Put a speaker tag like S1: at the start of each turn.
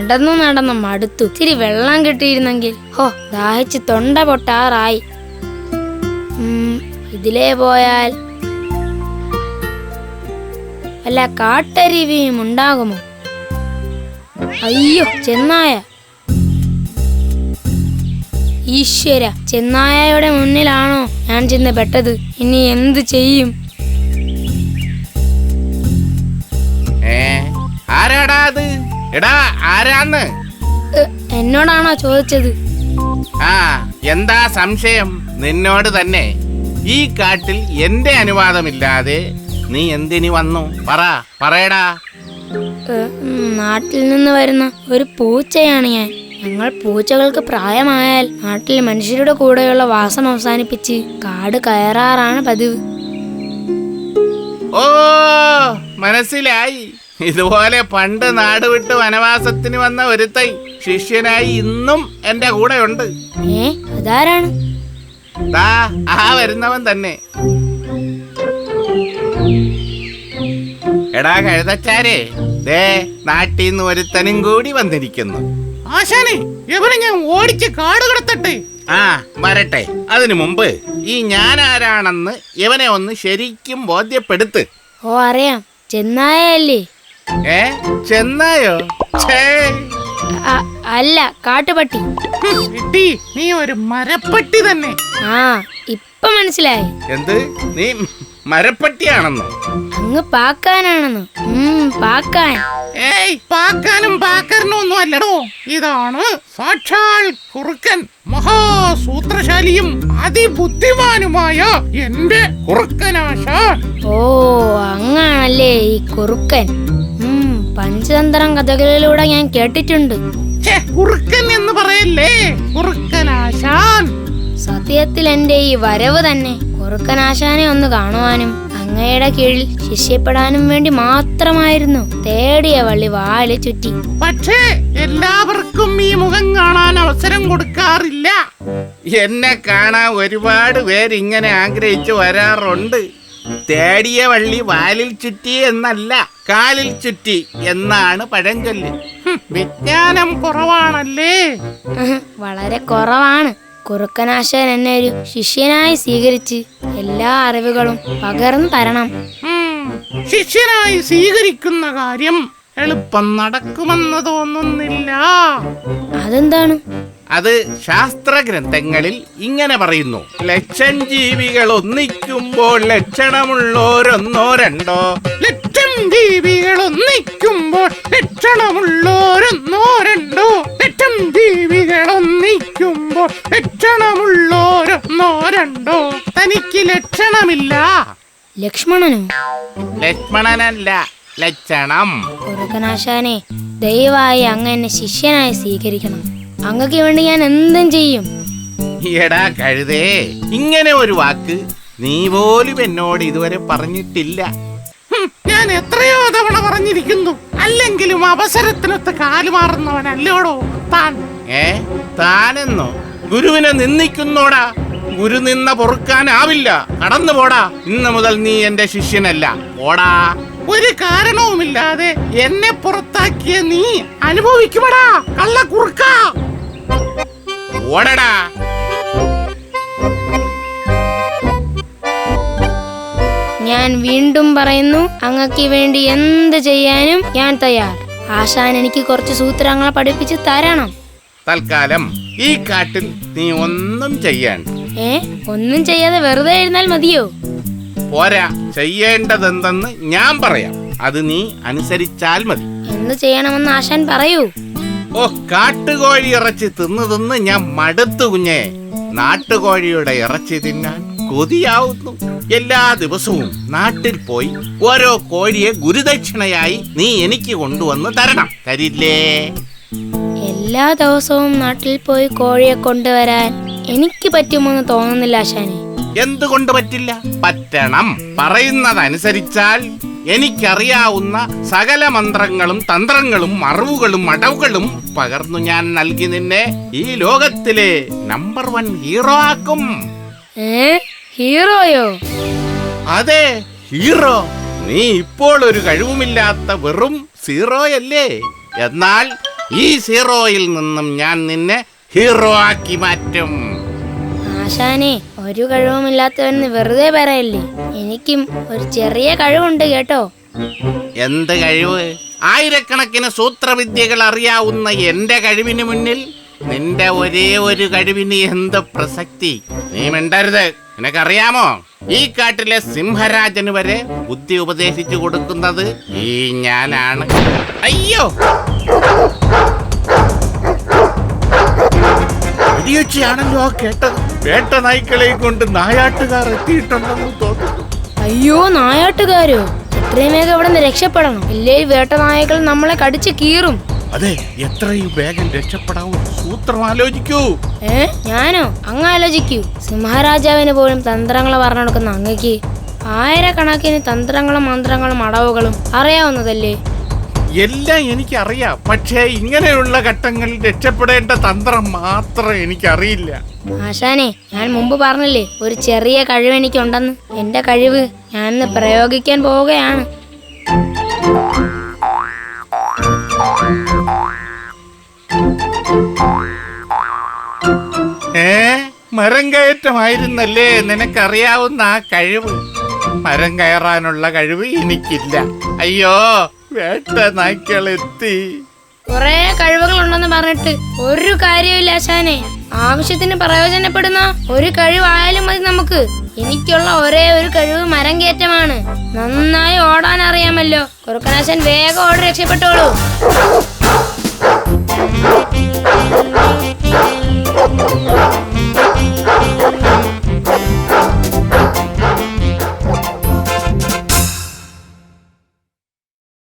S1: നടന്നു നടന്ന് മടുത്തു. ഇത്തിരി വെള്ളം കിട്ടിയിരുന്നെങ്കിൽ. ഹോ, ദാഹിച്ച് തൊണ്ട പൊട്ടാറായി. ഇതിലേ പോയാൽ വല്ല കാട്ടരുവിയും ഉണ്ടാകുമോ? അയ്യോ, ചെന്നായ! ഈശ്വര, ചെന്നായയുടെ മുന്നിലാണോ ഞാൻ ചെന്ന് പെട്ടത്? ഇനി എന്ത് ചെയ്യും?
S2: ആരാടാ അത്? എടാ, ആരാന്ന്?
S1: എന്നോടാണോ ചോദിച്ചത്?
S2: ആ, എന്താ സംശയം? നിന്നോട് തന്നെ. ഈ കാട്ടിൽ എന്റെ അനുവാദമില്ലാതെ നീ എന്തിനി വന്നു? പറയടാ.
S1: നാട്ടിൽ നിന്ന് വരുന്ന ഒരു പൂച്ചയാണ് ഞാൻ. ഞങ്ങൾ പൂച്ചകൾക്ക് പ്രായമായാൽ നാട്ടിൽ മനുഷ്യരുടെ കൂടെയുള്ള വാസം അവസാനിപ്പിച്ച് കാട് കയറാറാണ് പതിവ്.
S2: ഓ, മനസ്സിലായി. ഇതുപോലെ പണ്ട് നാട് വിട്ട് വനവാസത്തിന് വന്ന ഒരുത്തൈ ശിഷ്യനായി ഇന്നും എന്റെ കൂടെ ഉണ്ട്.
S1: അതാരാണ്?
S2: ആ വരുന്നവൻ തന്നെ. എടാ കഴുതച്ചാരെ, ദേ നാട്ടിന്ന് ഒരുത്തനും കൂടി വന്നിരിക്കുന്നു.
S3: ആശാനെ, ഇവനെ ഞാൻ ഓടിച്ച് കാട് കടത്തട്ടെ.
S2: ആ, വരട്ടെ. അതിനു മുമ്പ് ഈ ഞാൻ ആരാണെന്ന് ഇവനെ ഒന്ന് ശരിക്കും ബോധ്യപ്പെടുത്ത്.
S1: ഓ, അറിയാം. ചെന്നായല്ലേ?
S2: ചെന്നായോ?
S1: അല്ല, കാട്ടുപട്ടി.
S3: നീ ഒരു മരപ്പട്ടി തന്നെ.
S1: ആ, ഇപ്പൊ മനസ്സിലായി.
S2: എന്ത്? നീ മരപ്പട്ടിയാണെന്നോ?
S1: അങ്ങ് പാക്കാനാണെന്നോ? പാക്കാൻ.
S3: ഏയ്, പാക്കാനും പാക്കരനും ഒന്നും അല്ലടോ. ഇതാണ് സാക്ഷാൽ കുറുക്കൻ, മഹാസൂത്രശാലിയും അതിബുദ്ധിമാനുമായ എന്റെ കുറുക്കനാശാൻ.
S1: ഓ, അങ്ങാണല്ലേ ഈ കുറുക്കൻ. പഞ്ചതന്ത്രം കഥകളിലൂടെ ഞാൻ കേട്ടിട്ടുണ്ട്.
S3: കുറുക്കൻ എന്ന് പറയല്ലേ, കുറുക്കനാശാൻ.
S1: സത്യത്തിൽ എന്റെ ഈ വരവ് തന്നെ കുറുക്കനാശാനെ ഒന്ന് കാണുവാനും അങ്ങയുടെ കീഴിൽ ശിഷ്യപ്പെടാനും വേണ്ടി മാത്രമായിരുന്നു. തേടിയ വള്ളി വാല് ചുറ്റി.
S3: പക്ഷേ എല്ലാവർക്കും ഈ മുഖം കാണാൻ അവസരം കൊടുക്കാറില്ല.
S2: എന്നെ കാണാൻ ഒരുപാട് പേരിങ്ങനെ ആഗ്രഹിച്ചു വരാറുണ്ട്. തേടിയ വള്ളി വാലിൽ ചുറ്റി എന്നല്ല, കാലിൽ ചുറ്റി എന്നാണ് പഴഞ്ചൊല്ല്.
S3: വിജ്ഞാനം കുറവാണല്ലേ?
S1: വളരെ കുറവാണ്. കുറുക്കനാശാൻ എന്നെ ഒരു ശിഷ്യനായി സ്വീകരിച്ച് എല്ലാ അറിവുകളും പകർന്നു തരണം.
S3: ശിഷ്യനായി സ്വീകരിക്കുന്ന കാര്യം എളുപ്പം നടക്കുമെന്ന് തോന്നുന്നില്ല.
S1: അതെന്താണ്?
S2: അത് ശാസ്ത്രഗ്രന്ഥങ്ങളിൽ ഇങ്ങനെ പറയുന്നു. ലക്ഷം ജീവികൾ ഒന്നിക്കുമ്പോൾ ലക്ഷണമുള്ളോരൊന്നോ രണ്ടോ.
S3: ലക്ഷം ജീവികൾ ഒന്നിക്കുമ്പോൾ ലക്ഷണമുള്ളോരൊന്നോ രണ്ടോ. ലക്ഷം ജീവികൾ ഒന്നിക്കുമ്പോൾ ലക്ഷണമുള്ളോരൊന്നോ രണ്ടോ. തനിക്ക് ലക്ഷണമില്ല.
S1: ലക്ഷ്മണനോ?
S2: ലക്ഷ്മണനല്ല, ലക്ഷണം.
S1: കുറുക്കനാശാനെ, ദയവായി അങ്ങ് എന്നെ ശിഷ്യനായി സ്വീകരിക്കണം. അങ്ങക്ക് വേണ്ടി ഞാൻ എന്തും ചെയ്യും.
S2: എടാ കഴുതേ, ഇങ്ങനെ ഒരു വാക്ക് നീ പോലും എന്നോട് ഇതുവരെ പറഞ്ഞിട്ടില്ല.
S3: ഞാൻ എത്രയോ തവണ പറഞ്ഞിരിക്കുന്നു. അല്ലെങ്കിലും അവസരത്തിനൊത്ത് കാലുമാറുന്നവനല്ലോടോ താൻ.
S2: താനെന്നോ? ഗുരുവിനെ നിന്ദിക്കുന്നോടാ? ഗുരു നിന്ന പൊറുക്കാനാവില്ല. കടന്നു പോടാ. ഇന്ന് മുതൽ നീ എന്റെ ശിഷ്യനല്ല. പോടാ.
S3: ഒരു കാരണവുമില്ലാതെ എന്നെ പുറത്താക്കിയ നീ അനുഭവിക്കുമടാ, കള്ളക്കുറുക്ക.
S2: ഓടടാ.
S1: ഞാൻ വീണ്ടും പറയുന്നു, അങ്ങക്ക് വേണ്ടി എന്ത് ചെയ്യാനും ഞാൻ തയ്യാർ. ആശാൻ എനിക്ക് കുറച്ച് സൂത്രങ്ങൾ പഠിപ്പിച്ച് തരണം.
S2: തൽക്കാലം ഈ കാട്ടിൽ നീ ഒന്നും ചെയ്യണ്ട.
S1: ഒന്നും ചെയ്യാതെ വെറുതെ ഇരുന്നാൽ മതിയോ?
S2: പോരാ, ചെയ്യേണ്ടതെന്തെന്ന് ഞാൻ പറയാം. അത് നീ അനുസരിച്ചാൽ മതി.
S1: എന്ത് ചെയ്യണമെന്ന് ആശാൻ പറയൂ.
S2: ഓ, കാട്ടുകോഴി ഇറച്ചി തിന്ന് ഞാൻ മടുത്തു കുഞ്ഞേ. നാട്ടുകോഴിയുടെ ഇറച്ചി തിന്നാൻ കൊതിയാവുന്നു. എല്ലാ ദിവസവും നാട്ടിൽ പോയി ഓരോ കോഴിയെ ഗുരുദക്ഷിണയായി നീ എനിക്ക് കൊണ്ടുവന്ന് തരണം. തരില്ലേ?
S1: എല്ലാ ദിവസവും നാട്ടിൽ പോയി കോഴിയെ കൊണ്ടുവരാൻ എനിക്ക് പറ്റുമെന്ന് തോന്നുന്നില്ല ആശാനെ.
S2: എന്തുകൊണ്ട് പറ്റില്ല? പറ്റണം. പറയുന്നതനുസരിച്ചാൽ എനിക്കറിയാവുന്ന സകല മന്ത്രങ്ങളും തന്ത്രങ്ങളും അറിവുകളും അടവുകളും പകർന്നു ഞാൻ നൽകി നിന്നെ ഈ ലോകത്തിലെ നമ്പർ 1 ഹീറോ ആക്കും.
S1: ഹീറോയോ?
S2: അതെ, ഹീറോ. നീ ഇപ്പോൾ ഒരു കഴിവുമില്ലാത്ത വെറും സീറോയല്ലേ? എന്നാൽ ഈ സീറോയിൽ നിന്നും ഞാൻ നിന്നെ ഹീറോ ആക്കി മാറ്റും.
S1: ആശാനെ, ഒരു കഴിവുമില്ലാത്തവനെന്ന് വെറുതെ പറയല്ലേ. എനിക്കും ഒരു ചെറിയ കഴിവുണ്ട് കേട്ടോ.
S2: എന്ത് കഴിവ്? ആയിരക്കണക്കിന് സൂത്രവിദ്യകൾ അറിയാവുന്ന എന്റെ കഴിവിന് മുന്നിൽ നിന്റെ ഒരേ ഒരു കഴിവിന് എന്ത് പ്രസക്തി? നീ മിണ്ടരുത്. നിനക്കറിയാമോ, ഈ കാട്ടിലെ സിംഹരാജന് വരെ ബുദ്ധി ഉപദേശിച്ചു കൊടുക്കുന്നത് ഈ ഞാനാണ്. അയ്യോ, ഇടിയൊച്ചയാണല്ലോ കേട്ടത്. വേട്ട നായ്ക്കളെ കൊണ്ട് നായാട്ടുകാർ എത്തിയിട്ടുണ്ടെന്ന് തോന്നുന്നു.
S1: അയ്യോ, നായാട്ടുകാരോ? എത്രയും വേഗം ഇവിടെ നിന്ന് രക്ഷപ്പെടണം. ഇല്ലേ വേട്ട നായകൾ നമ്മളെ കടിച്ച് കീറും.
S2: അതെ, എത്രയും വേഗം രക്ഷപ്പെടാവും. സൂത്രം ആലോചിക്കൂ.
S1: ഞാനോ? അങ്ങ് ആലോചിക്കൂ. സിംഹരാജാവിന് പോലും തന്ത്രങ്ങൾ പറഞ്ഞു കൊടുക്കുന്ന അങ്ങക്ക് ആയിരക്കണക്കിന് തന്ത്രങ്ങളും മന്ത്രങ്ങളും അടവുകളും അറിയാവുന്നതല്ലേ?
S2: എല്ലാം എനിക്കറിയാം. പക്ഷേ ഇങ്ങനെയുള്ള ഘട്ടങ്ങളിൽ രക്ഷപ്പെടേണ്ട തന്ത്രം മാത്രം എനിക്കറിയില്ല.
S1: ആശാനെ, ഞാൻ മുമ്പ് പറഞ്ഞില്ലേ ഒരു ചെറിയ കഴിവ് എനിക്കുണ്ടെന്ന്. എന്റെ കഴിവ് ഞാനിന്ന് പ്രയോഗിക്കാൻ പോവുകയാണ്.
S2: മരം കയറ്റമായിരുന്നല്ലേ നിനക്കറിയാവുന്ന ആ കഴിവ്? മരം കയറാനുള്ള കഴിവ് എനിക്കില്ല. അയ്യോ, വേട്ട നായ്ക്കളെത്തി.
S1: കുറെ കഴിവുകൾ ഉണ്ടെന്ന് പറഞ്ഞിട്ട് ഒരു കാര്യമില്ല ആശാനെ. ആവശ്യത്തിന് പ്രയോജനപ്പെടുന്ന ഒരു കഴിവായാലും മതി നമുക്ക്. എനിക്കുള്ള ഒരേ ഒരു കഴിവ് മരം കയറ്റമാണ്. നന്നായി ഓടാൻ അറിയാമല്ലോ. കുറുക്കനാശാൻ വേഗം ഓടി രക്ഷപ്പെട്ടോളൂ.